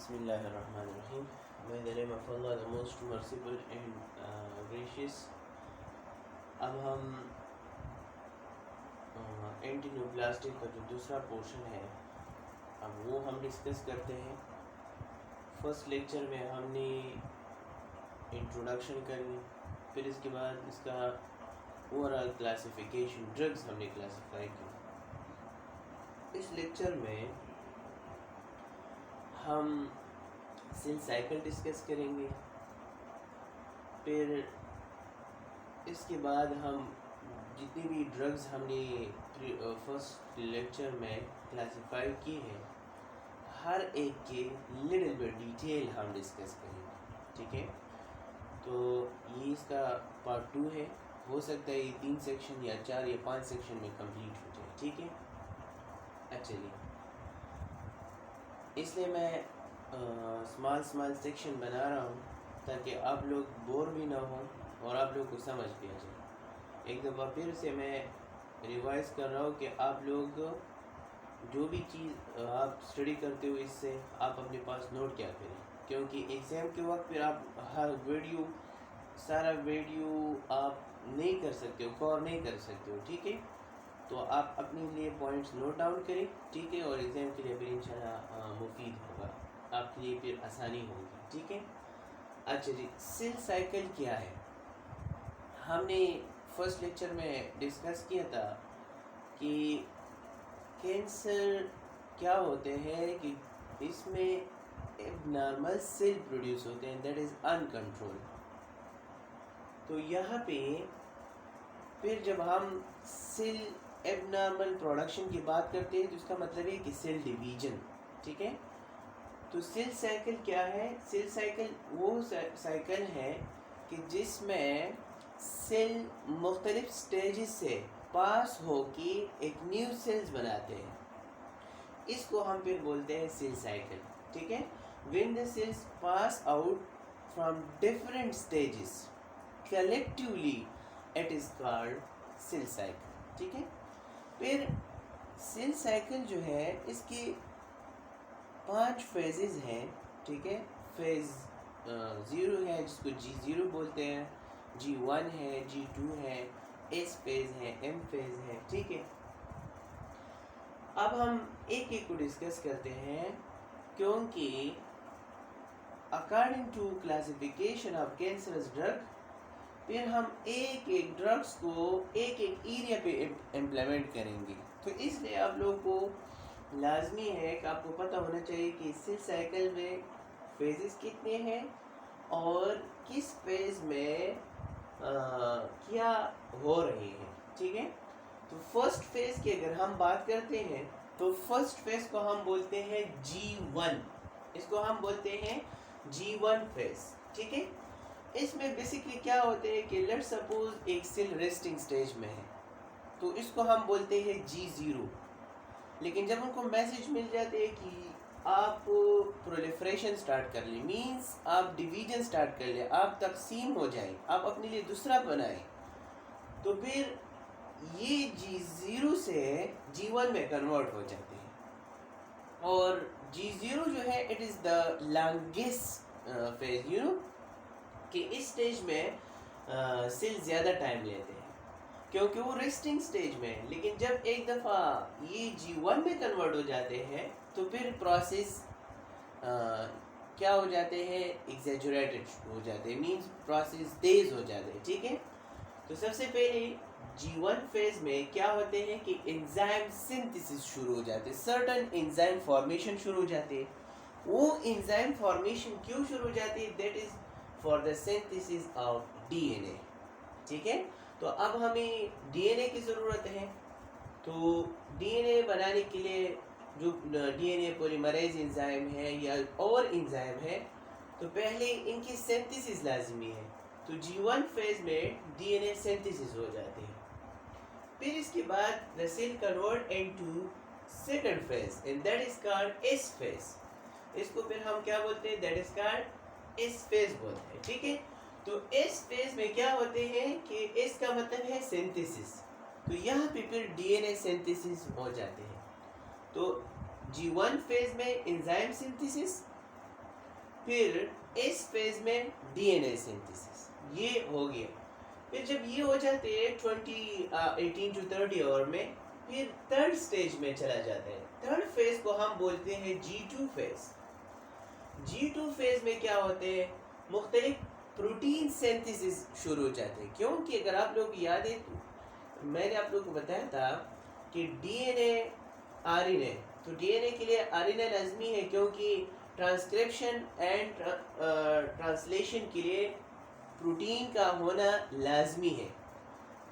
Bismillahirrahmanirrahim. May the name of Allah, the most merciful and gracious. अब हम एंटीन्यूप्लास्टिक का जो दूसरा पोर्शन है अब वो हम डिस्कस करते हैं। फर्स्ट लेक्चर में हमने इंट्रोडक्शन करी, फिर इसके बाद इसका ओवरऑल क्लासिफिकेशन, ड्रग्स हमने क्लासिफाई की। इस लेक्चर में हम सेल साइकिल डिस्कस करेंगे, फिर इसके बाद हम जितनी भी ड्रग्स हमने फर्स्ट लेक्चर में क्लासिफाई की है हर एक के लिटिल बिट डिटेल हम डिस्कस करेंगे। ठीक है, तो ये इसका पार्ट 2 है। हो सकता है ये 3 सेक्शन या 4 या 5 सेक्शन में कंप्लीट हो जाए। ठीक है, चलिए, इसलिए मैं स्मॉल सेक्शन बना रहा हूँ ताकि आप लोग बोर भी ना हो और आप लोग को समझ भी आ जाए। एक दफ़ा फिर से मैं रिवाइज़ कर रहा हूँ कि आप लोग जो भी चीज़ आप स्टडी करते हो इससे आप अपने पास नोट क्या करें, क्योंकि एग्ज़ाम के वक्त फिर आप हर सारा वीडियो आप नहीं कर सकते हो, कवर नहीं कर सकते हो। ठीक है, तो आप अपने लिए पॉइंट्स नोट डाउन करें। ठीक है, और एग्ज़ाम के लिए फिर इंशाल्लाह मुफीद होगा, आपके लिए फिर आसानी होगी। ठीक है, अच्छा जी, सेल साइकिल क्या है हमने फर्स्ट लेक्चर में डिस्कस किया था कि कैंसर क्या होते हैं कि इसमें एबनॉर्मल सेल प्रोड्यूस होते हैं, दैट इज़ अनकंट्रोल। तो यहाँ पे फिर जब हम सेल एबनॉर्मल प्रोडक्शन की बात करते हैं तो इसका मतलब है कि सेल डिवीजन। ठीक है, तो सेल साइकिल क्या है? सेल साइकिल वो साइकिल है कि जिसमें सेल मुख्तलिफ स्टेजेस से पास होके एक न्यू सेल्स बनाते हैं, इसको हम फिर बोलते हैं सेल साइकिल। ठीक है, when the cells pass out from different stages collectively it is called cell cycle. ठीक है, फिर सेल साइकिल जो है इसके 5 फेजेस हैं। ठीक है, फेज़ 0 है जिसको G0 बोलते हैं, G1 है, G2 है, S फेज़ है, M फेज़ है। ठीक है, अब हम एक एक को डिस्कस करते हैं, क्योंकि according to classification of cancerous drug फिर हम एक एक ड्रग्स को एक एक एरिया पे इम्प्लीमेंट करेंगे। तो इसलिए आप लोगों को लाजमी है कि आपको पता होना चाहिए कि सेल साइकिल में फेजेस कितने हैं और किस फेज में क्या हो रही है। ठीक है, तो फर्स्ट फेज की अगर हम बात करते हैं तो फर्स्ट फेज को हम बोलते हैं G1, इसको हम बोलते हैं G1 फेज। ठीक है, इसमें बेसिकली क्या होते हैं कि लेट्स सपोज एक सेल रेस्टिंग स्टेज में है तो इसको हम बोलते हैं G0। लेकिन जब उनको मैसेज मिल जाते हैं कि आप प्रोलिफरेशन स्टार्ट कर लें, मींस आप डिवीजन स्टार्ट कर लें, आप तकसीम हो जाएं, आप अपने लिए दूसरा बनाएं, तो फिर ये G0 से G1 में कन्वर्ट हो जाते हैं। और G0 जो है it is the longest phase, you know कि इस स्टेज में सेल ज़्यादा टाइम लेते हैं क्योंकि वो रेस्टिंग स्टेज में है। लेकिन जब एक दफ़ा ये G1 में कन्वर्ट हो जाते हैं तो फिर प्रोसेस क्या हो जाते हैं, एग्जैजुरेटेड हो जाते हैं, मींस प्रोसेस तेज़ हो जाते हैं। ठीक है, तो सबसे पहले G1 फेज में क्या होते हैं कि एंजाइम सिंथेसिस शुरू हो जाते हैं, सर्टन एंजाइम फॉर्मेशन शुरू हो जाते हैं। वो एंजाइम फॉर्मेशन क्यों शुरू हो जाती है? That is for the synthesis of DNA। ठीक है, तो अब हमें DNA की ज़रूरत है, तो DNA बनाने के लिए जो DNA पॉलीमरेज एंजाइम है या और एंजाइम है, तो पहले इनकी सिंथेसिस लाजमी है। तो G1 फेज में DNA सिंथेसिस हो जाते हैं। फिर इसके बाद the cell convert into second phase and that is called S phase. इसको फिर हम क्या बोलते हैं? That is called S phase बोलते हैं। ठीक है, तो S फेज में क्या होते हैं कि S का मतलब है सिंथेसिस, तो यहाँ पे फिर DNA सिंथेसिस हो जाते हैं। तो G1 फेज में एंजाइम सिंथेसिस, फिर इस फेज में डीएनए सिंथेसिस, ये हो गया। फिर जब ये हो जाते हैं 18 to 30 आवर में, फिर थर्ड स्टेज में चला जाता है। थर्ड फेज को हम बोलते हैं G2 फेज। G2 फेज में क्या होते हैं, मुख्तलिफ प्रोटीन सिंथेसिस शुरू हो जाते हैं। क्योंकि अगर आप लोग याद है, मैंने आप लोग को बताया था कि डीएनए आरएनए, तो डीएनए के लिए आरएनए लाजमी है, क्योंकि ट्रांसक्रिप्शन एंड ट्रांसलेशन के लिए प्रोटीन का होना लाजमी है।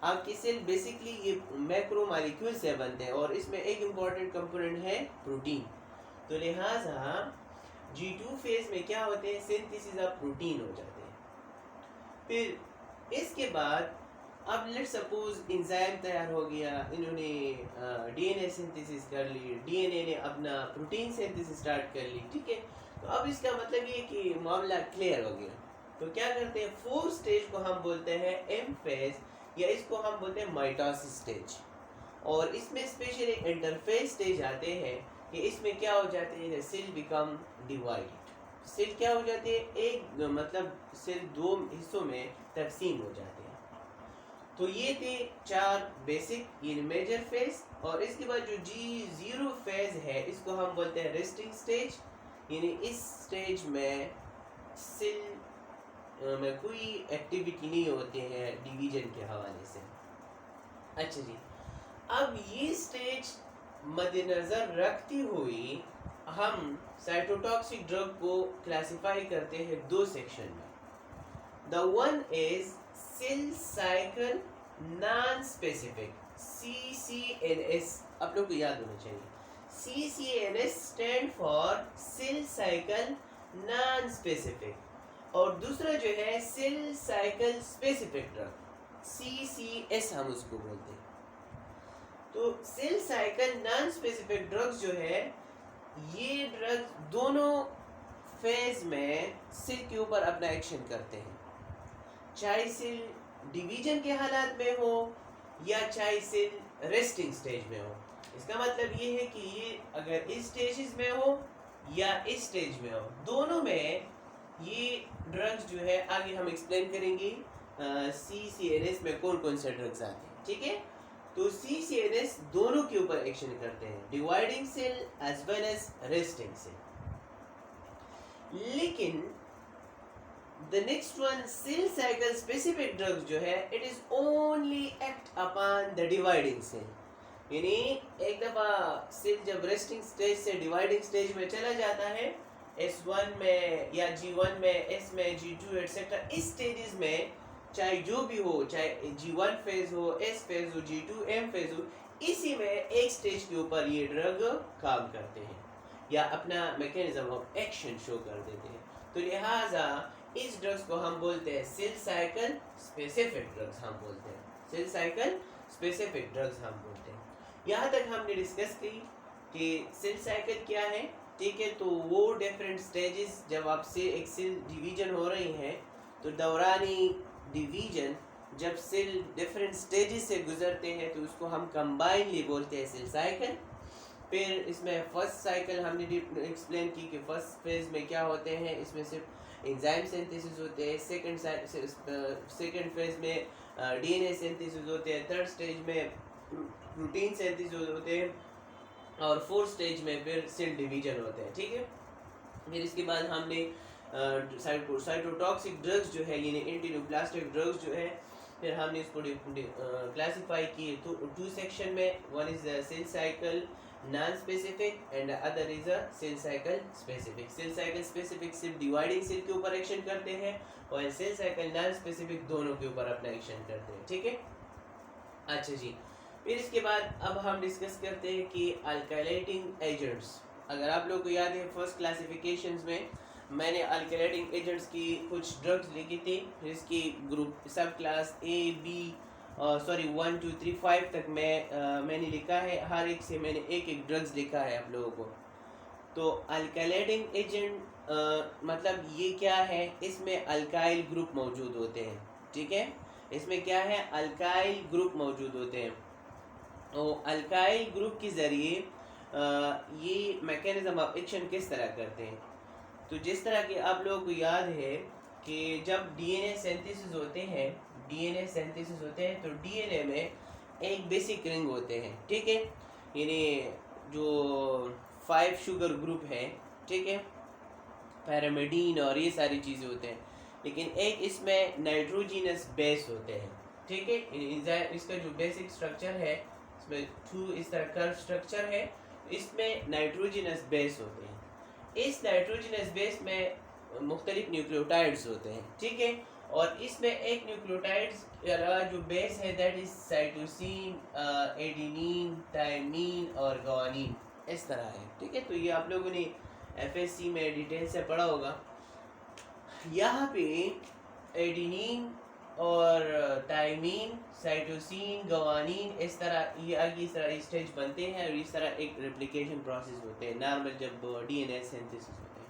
आपकी सेल बेसिकली ये मैक्रो मॉलिक्यूल से बनते हैं और इसमें एक इम्पॉर्टेंट कंपोनेंट है प्रोटीन। तो लिहाजा G2 फेज में क्या होते हैं, सिंथेसिस ऑफ प्रोटीन हो जाते हैं। फिर इसके बाद अब लेट सपोज एंजाइम तैयार हो गया, इन्होंने डीएनए सिंथेसिस कर ली, डीएनए ने अपना प्रोटीन सिंथेसिस स्टार्ट कर ली, ठीक है। तो अब इसका मतलब ये कि मामला क्लियर हो गया। तो क्या करते हैं, फोर्थ स्टेज को हम बोलते हैं एम फेज, या इसको हम बोलते हैं माइटोसिस स्टेज। और इसमें स्पेशली इंटरफेस स्टेज आते हैं कि इसमें क्या हो जाते हैं, सेल बिकम डिवाइडेड। सेल क्या हो जाती है, एक मतलब सेल दो हिस्सों में तकसीम हो जाते हैं। तो ये थे 4 बेसिक इन मेजर फेज। और इसके बाद जो G0 फेज है, इसको हम बोलते हैं रेस्टिंग स्टेज, यानी इस स्टेज में सेल में कोई एक्टिविटी नहीं होती है डिवीजन के हवाले से। अच्छा जी, अब ये स्टेज मद्देनज़र रखती हुई हम साइटोटॉक्सिक ड्रग को क्लासिफाई करते हैं 2 सेक्शन में। The one is cell cycle non specific, CCNS, आप लोग को याद होना चाहिए। CCNS stand for cell cycle non specific, और दूसरा जो है cell cycle specific drug, CCS हम उसको बोलते हैं। तो cell cycle non specific drugs जो है, ये ड्रग्स दोनों फेज में सेल के ऊपर अपना एक्शन करते हैं, चाहे सेल डिवीजन के हालात में हो या चाहे सेल रेस्टिंग स्टेज में हो। इसका मतलब ये है कि ये अगर इस स्टेज में हो या इस स्टेज में हो, दोनों में ये ड्रग्स जो है, आगे हम एक्सप्लेन करेंगे CCNS में कौन कौन से ड्रग्स आते हैं, ठीक है। तो CCNS दोनों के ऊपर एक्शन करते हैं, dividing cell as well as resting cell. लेकिन the next one cell cycle specific drugs जो है, it is only act upon the dividing cell, यानी एक दफा सेल जब रेस्टिंग स्टेज से डिवाइडिंग स्टेज में चला जाता है, S1 में या G1 में, S में, G2 एटसेट्रा, इस स्टेजेस में चाहे जो भी हो, चाहे G1 फेज हो, S फेज हो, G2 M फेज हो, इसी में एक स्टेज के ऊपर ये ड्रग काम करते हैं या अपना मैकेनिज्म ऑफ एक्शन शो कर देते हैं। तो लिहाजा इस ड्रग्स को हम बोलते हैं सेल साइकिल स्पेसिफिक ड्रग्स, हम बोलते हैं सेल साइकिल स्पेसिफिक ड्रग्स हम बोलते हैं। यहाँ तक हमने डिस्कस की कि सेल साइकिल क्या है, ठीक है। तो वो डिफरेंट स्टेजेस, जब आपसे एक सेल डिवीजन हो रही है, तो दौरानी डिवीजन जब सेल डिफरेंट स्टेजेस से गुजरते हैं, तो उसको हम कंबाइनली बोलते हैं सेल साइकिल। फिर इसमें फर्स्ट साइकिल हमने एक्सप्लेन की कि फर्स्ट फेज में क्या होते हैं, इसमें सिर्फ एंजाइम सिंथेसिस होते हैं। सेकंड फेज में डीएनए सिंथेसिस होते हैं। थर्ड स्टेज में प्रोटीन सिंथेसिस होते हैं, और फोर्थ स्टेज में फिर सेल डिवीजन होते हैं, ठीक है। फिर इसके बाद हमने साइटोटॉक्सिक ड्रग्स जो है, यानी एंटीन्यूप्लास्टिक ड्रग्स जो है, फिर हमने इसको क्लासिफाई किए तो 2 सेक्शन में। One is cell cycle non specific and other is a cell cycle specific. Cell cycle specific सिर्फ डिवाइडिंग सेल के ऊपर एक्शन करते हैं, और सेल साइकिल नॉन स्पेसिफिक दोनों के ऊपर अपना एक्शन करते हैं, ठीक है। अच्छा जी, फिर इसके बाद अब हम डिस्कस करते हैं कि अल्काइलेटिंग एजेंट्स। अगर आप लोग को याद है, फर्स्ट क्लासिफिकेशंस में मैंने अल्काइलेटिंग एजेंट्स की कुछ ड्रग्स लिखी थी, जिसकी ग्रुप सब क्लास A, B, 1, 2, 3, 5 तक मैंने लिखा है। हर एक से मैंने एक एक ड्रग्स लिखा है आप लोगों को। तो अल्काइलेटिंग एजेंट मतलब ये क्या है, इसमें अल्काइल ग्रुप मौजूद होते हैं, ठीक है। इसमें क्या है, अल्काइल ग्रुप मौजूद होते हैं। और अल्काइल ग्रुप के ज़रिए ये मैकेनिज्म ऑफ एक्शन किस तरह करते हैं। तो जिस तरह कि आप लोगों को याद है कि जब डीएनए सिंथेसिस होते हैं, तो डीएनए में एक बेसिक रिंग होते हैं, ठीक है, यानी जो 5 शुगर ग्रुप है, ठीक है, पैरामिडीन और ये सारी चीज़ें होते हैं, लेकिन एक इसमें नाइट्रोजिनस बेस होते हैं, ठीक है। इसका जो बेसिक स्ट्रक्चर है, इसमें 2 इस तरह कर्व स्ट्रक्चर है, इसमें नाइट्रोजिनस बेस होते हैं। इस नाइट्रोजिनस बेस में मुख्तलिफ न्यूक्लियोटाइड्स होते हैं, ठीक है, और इसमें एक न्यूक्लियोटाइड्स जो बेस है that is cytosine, adenine, thymine और ग्वानिन, इस तरह है, ठीक है। तो ये आप लोगों ने एफएससी में डिटेल से पढ़ा होगा। यहाँ पे एडेनिन और थायमीन, साइटोसिन, ग्वानिन, इस तरह ये आगे इस तरह स्टेज बनते हैं और इस तरह एक रेप्लिकेशन प्रोसेस होते हैं नॉर्मल जब डीएनए सिंथेसिस होते हैं।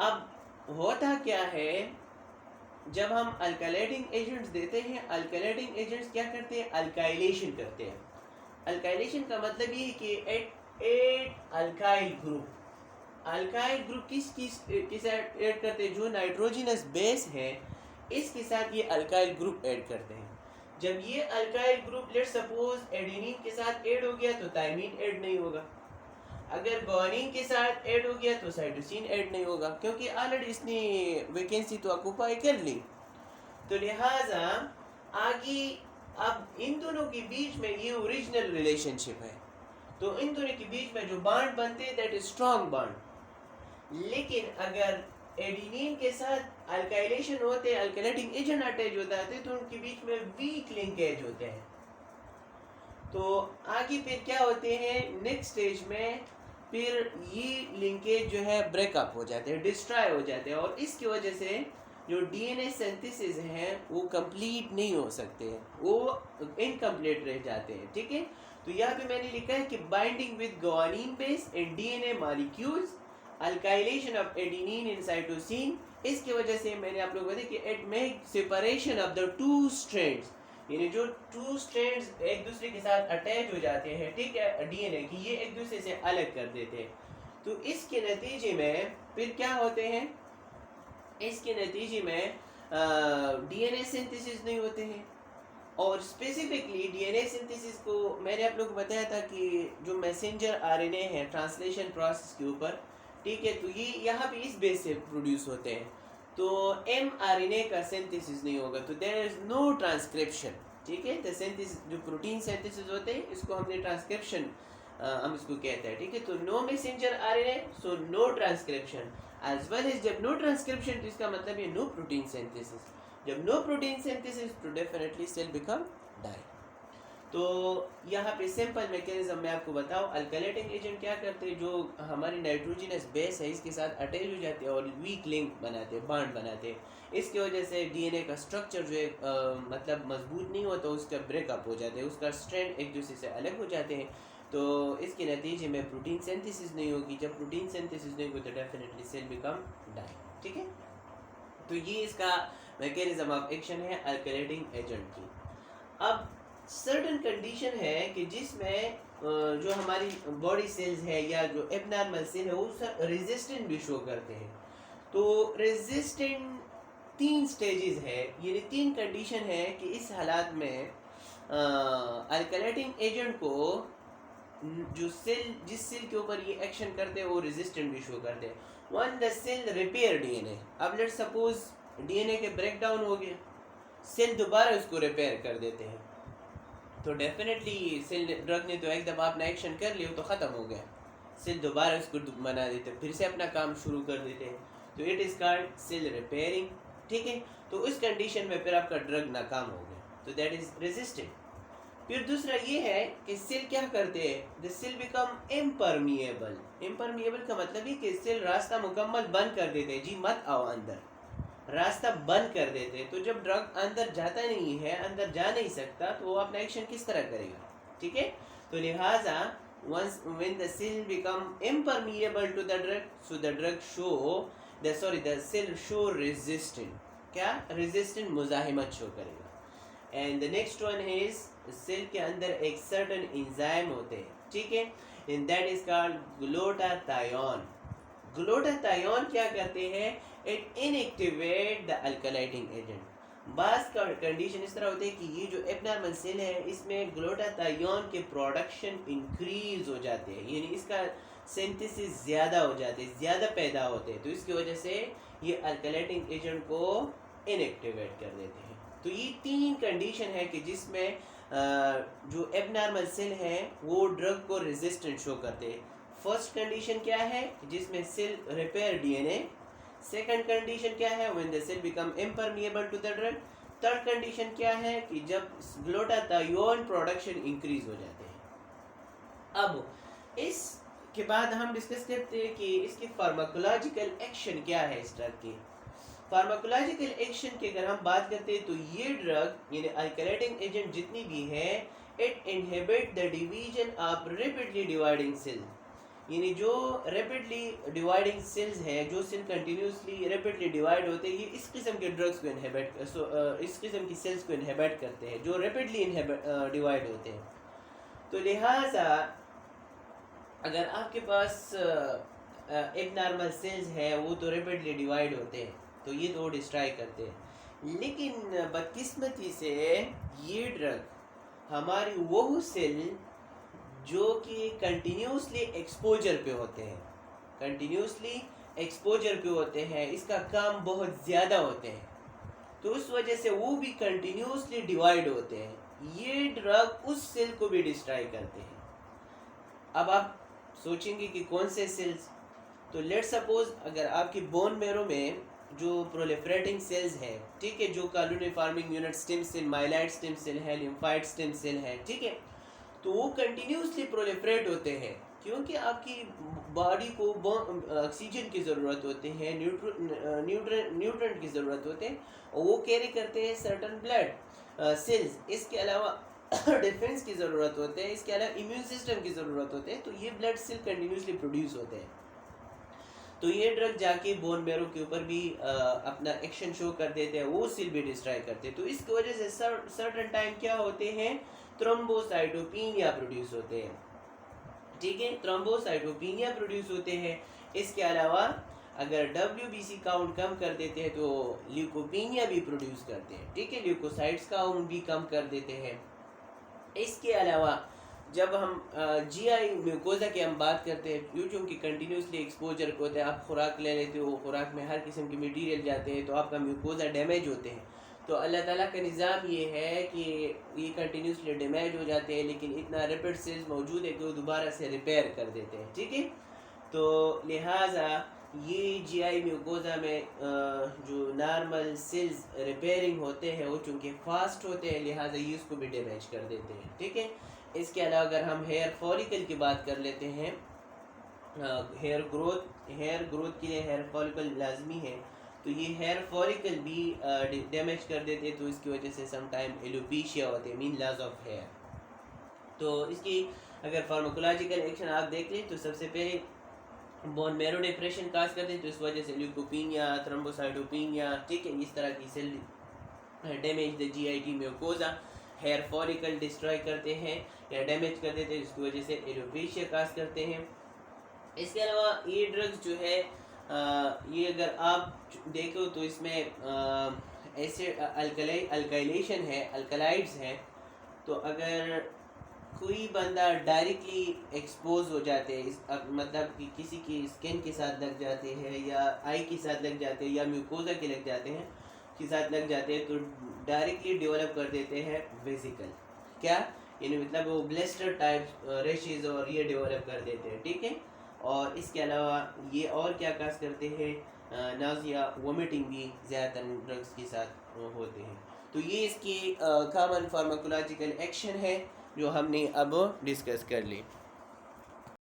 अब होता क्या है, जब हम अल्काइलेटिंग एजेंट्स देते हैं, अल्काइलेटिंग एजेंट्स क्या करते हैं, अल्काइलेशन करते हैं। अल्काइलेशन का मतलब ये है कि at alkyl group, alkyl group किस ऐड करते हैं, जो नाइट्रोजिनस बेस है इसके साथ ये अल्काइल ग्रुप ऐड करते हैं। जब ये alkyl group let suppose adenine के साथ ऐड हो गया तो थायमीन ऐड नहीं होगा, अगर ग्वानिन के साथ ऐड हो गया तो साइटोसिन ऐड नहीं होगा, क्योंकि ऑलरेडी इसने वैकेंसी तो ऑक्यूपाई कर ली। तो लिहाजा आगे अब इन दोनों के बीच में ये ओरिजिनल रिलेशनशिप है, तो इन दोनों के बीच में जो बॉन्ड बनते हैं दैट इज स्ट्रॉन्ग बॉन्ड। लेकिन अगर एडेनिन के साथ अल्काइलेशन होते हैं, अल्काइलेटिंग एजेंट अटैच होता है, तो उनके बीच में वीक लिंकेज होते हैं। तो आगे फिर क्या होते हैं, नेक्स्ट स्टेज में फिर ये लिंकेज जो है ब्रेकअप हो जाते हैं, डिस्ट्रॉय हो जाते हैं, और इसकी वजह से जो डीएनए सिंथेसिस हैं वो कंप्लीट नहीं हो सकते, वो इनकम्प्लीट रह जाते हैं, ठीक है। तो यहाँ पे मैंने लिखा है कि binding with guanine base in DNA molecules, alkylation of adenine in cytosine, इसकी वजह से मैंने आप लोगों को बताया कि it make separation of the 2 strands, यानी जो 2 स्ट्रैंड्स एक दूसरे के साथ अटैच हो जाते हैं, ठीक है, डीएनए की, ये एक दूसरे से अलग कर देते हैं। तो इसके नतीजे में फिर क्या होते हैं, इसके नतीजे में डीएनए सिंथेसिस नहीं होते हैं। और स्पेसिफिकली डीएनए सिंथेसिस को मैंने आप लोगों को बताया था कि जो मैसेंजर आरएनए है ट्रांसलेशन प्रोसेस के ऊपर, ठीक है, तो ये यहाँ पे इस बेस से प्रोड्यूस होते हैं, तो एमआरएनए का सिंथेसिस नहीं होगा, तो देयर इज नो ट्रांसक्रिप्शन, ठीक है। द सिंथेसिस जो प्रोटीन सिंथेसिस होते हैं इसको हमने ट्रांसक्रिप्शन हम इसको कहते हैं, ठीक है। तो no messenger RNA, so no transcription, as well as जब नो ट्रांसक्रिप्शन तो इसका मतलब है नो प्रोटीन सिंथेसिस, जब नो प्रोटीन सिंथेसिस तो डेफिनेटली सेल बिकम डाई। तो यहाँ पे सिंपल मैकेनिज्म मैं आपको बताऊँ, अल्काइलेटिंग एजेंट क्या करते हैं, जो हमारी नाइट्रोजिनस बेस है इसके साथ अटैच हो जाते हैं और वीक लिंक बनाते हैं, बॉन्ड बनाते हैं, इसकी वजह से डीएनए का स्ट्रक्चर जो है मतलब मजबूत नहीं होता, उसका ब्रेकअप हो जाते हैं, उसका स्ट्रैंड एक दूसरे से अलग हो जाते हैं, तो इसके नतीजे में प्रोटीन सिंथेसिस नहीं होगी, जब प्रोटीन सिंथेसिस नहीं होगी तो डेफिनेटली सेल बिकम डाई, ठीक है। तो ये इसका मैकेनिज्म ऑफ एक्शन है अल्काइलेटिंग एजेंट की। अब सर्टेन कंडीशन है कि जिसमें जो हमारी बॉडी सेल्स है या जो एबनॉर्मल सेल है वो रेजिस्टेंट भी शो करते हैं। तो रेजिस्टेंट 3 स्टेजेस है, ये 3 कंडीशन है कि इस हालात में अल्काइलेटिंग एजेंट को जो सेल, जिस सेल के ऊपर ये एक्शन करते हैं वो रेजिस्टेंट भी शो करते हैं। One the cell repair DNA, अब लेट्स सपोज डीएनए के ब्रेक डाउन हो गया, सेल दोबारा उसको रिपेयर कर देते हैं, तो डेफिनेटली सेल ड्रग ने तो एक दफ़ा अपना एक्शन कर लिया तो ख़त्म हो गया, सेल दोबारा उसको बना देते हैं, फिर से अपना काम शुरू कर देते हैं, तो it is called cell repairing, ठीक है। तो उस कंडीशन में फिर आपका ड्रग नाकाम हो गया, तो दैट इज़ रेजिस्टेंट। फिर दूसरा ये है कि सेल क्या करते हैं, the cell become impermeable. Impermeable का मतलब है कि सेल रास्ता मुकम्मल बंद कर देते हैं, जी मत आओ अंदर, रास्ता बंद कर देते हैं। तो जब ड्रग अंदर जाता नहीं है, अंदर जा नहीं सकता, तो वो अपना एक्शन किस तरह करेगा, ठीक है। तो लिहाजा once when the cell become impermeable to the drug, so the drug show the cell show resistant, क्या resistant मुजाहिमत शो करेगा। And the next one is cell के अंदर एक सर्टेन एंजाइम होते हैं, ठीक है, and that is called glutathione, glutathione क्या करते हैं, it inactivate the alkylating agent. बास का कंडीशन इस तरह होती है कि ये जो एबनॉर्मल सेल है इसमें ग्लूटाथायोन के प्रोडक्शन इंक्रीज हो जाते हैं, यानी इसका सिंथेसिस ज़्यादा हो जाते हैं, ज़्यादा पैदा होते हैं, तो इसकी वजह से ये अल्कलाइटिंग एजेंट को इनएक्टिवेट कर देते हैं। तो ये 3 कंडीशन है कि जिसमें जो एबनॉर्मल सेल है वो ड्रग को रेजिस्टेंट शो करते हैं। फर्स्ट कंडीशन क्या है, जिसमें cell repair DNA. Second condition क्या है, when the cell become impermeable to the drug. Third condition क्या है कि जब ग्लूटाथायोन प्रोडक्शन इंक्रीज हो जाते हैं। अब इसके बाद हम डिस्कस करते हैं कि इसकी फार्माकोलॉजिकल एक्शन क्या है इस ड्रग की। फार्माकोलॉजिकल एक्शन की अगर हम बात करते हैं तो ये ड्रग यानी अल्कलाइटिंग एजेंट जितनी भी है, it inhibit the division of rapidly dividing cell, यानी जो रैपिडली डिवाइडिंग सेल्स है, जो सेल कंटिन्यूसली रैपिडली डिवाइड होते हैं, ये इस किस्म के ड्रग्स को इनहिबिट इस किस्म की सेल्स को इनहिबिट करते हैं जो रैपिडली डिवाइड होते हैं। तो लिहाजा अगर आपके पास एबनॉर्मल सेल्स है वो तो रैपिडली डिवाइड होते हैं, तो ये तो डिस्ट्रॉय करते हैं। लेकिन बदकिस्मती से ये ड्रग हमारी वो सेल जो कि कंटिन्यूसली एक्सपोजर पे होते हैं, कंटिन्यूसली एक्सपोजर पे होते हैं, इसका काम बहुत ज़्यादा होते हैं, तो उस वजह से वो भी कंटिन्यूसली डिवाइड होते हैं। ये ड्रग उस सेल को भी डिस्ट्रॉय करते हैं। अब आप सोचेंगे कि कौन से सेल्स, तो लेट सपोज अगर आपकी बोन मेरो में जो प्रोलिफरेटिंग सेल्स हैं, ठीक है, जो colony forming unit stem cell, myeloid stem cell है, लिम्फाइड स्टेम सेल है, ठीक है, तो वो कंटिन्यूसली प्रोलिफरेट होते हैं क्योंकि आपकी बॉडी को ऑक्सीजन की ज़रूरत होती है, न्यूट्रेंट की ज़रूरत होते हैं, और वो कैरी करते हैं सर्टन ब्लड सेल्स। इसके अलावा डिफेंस की ज़रूरत होते हैं, इसके अलावा इम्यून सिस्टम की ज़रूरत होते हैं, तो ये ब्लड सेल कंटिन्यूसली प्रोड्यूस होते हैं। तो ये ड्रग जाके बोन मैरो के ऊपर भी अपना एक्शन शो कर देते हैं, वो सेल भी डिस्ट्रॉय करते हैं। तो इसकी वजह से सर्टन टाइम क्या होते हैं, थ्रोम्बोसाइटोपिनिया प्रोड्यूस होते हैं, ठीक है, थ्रोम्बोसाइटोपिनिया प्रोड्यूस होते हैं। इसके अलावा अगर WBC काउंट कम कर देते हैं तो ल्यूकोपिनिया भी प्रोड्यूस करते हैं, ठीक है, ल्यूकोसाइट्स काउंट भी कम कर देते हैं। इसके अलावा जब हम GI म्यूकोजा की हम बात करते हैं, क्योंकि कंटिन्यूसली एक्सपोजर होते हैं, आप खुराक ले लेते हो, खुराक में हर किस्म के मटीरियल जाते हैं, तो आपका म्यूकोजा डैमेज होते हैं। तो अल्लाह ताला का निज़ाम ये है कि ये कंटिन्यूसली डैमेज हो जाते हैं, लेकिन इतना रैपिड सेल्स मौजूद है कि वो दोबारा से रिपेयर कर देते हैं, ठीक है। तो लिहाजा ये GI म्यूकोजा में जो नॉर्मल सेल्स रिपेयरिंग होते हैं वो चूँकि फास्ट होते हैं, लिहाजा ये उसको भी डैमेज कर देते हैं, ठीक है। इसके अलावा अगर हम हेयर फॉलिकल की बात कर लेते हैं, हेयर ग्रोथ के लिए हेयर फॉलिकल लाजमी है, तो ये हेयर फॉलिकल भी डैमेज कर देते हैं, तो इसकी वजह से सम टाइम एलोपेशिया होते हैं, मीन लॉस ऑफ हेयर। तो इसकी अगर फार्माकोलॉजिकल एक्शन आप देख लें तो सबसे पहले बोन मैरो डिप्रेशन काज करते हैं, तो इस वजह से ल्यूकोपिनिया, थ्रोम्बोसाइटोपिनिया, ठीक है, इस तरह की cell damage the GIT mucosa, hair follicle destroy करते हैं या डैमेज कर देते हैं, जिसकी वजह से एलोपेशिया काज करते हैं। इसके अलावा ये ड्रग्स जो है ये अगर आप देखो तो इसमें एसिड अल्काइलेशन है, अल्कलाइड्स हैं, तो अगर कोई बंदा डायरेक्टली एक्सपोज हो जाते हैं, मतलब कि किसी की स्किन के साथ लग जाते हैं या आई के साथ लग जाते हैं या म्यूकोजा के लग जाते हैं के साथ लग जाते हैं, तो डायरेक्टली डेवलप कर देते हैं वेसिकल, क्या यानी मतलब वो ब्लिस्टर टाइप रेशेज और ये डेवलप कर देते हैं, ठीक है। और इसके अलावा ये और क्या काज करते हैं, नाजिया वोमिटिंग भी ज़्यादातर ड्रग्स के साथ होते हैं। तो ये इसकी कॉमन फार्माकोलॉजिकल एक्शन है जो हमने अब डिस्कस कर ली।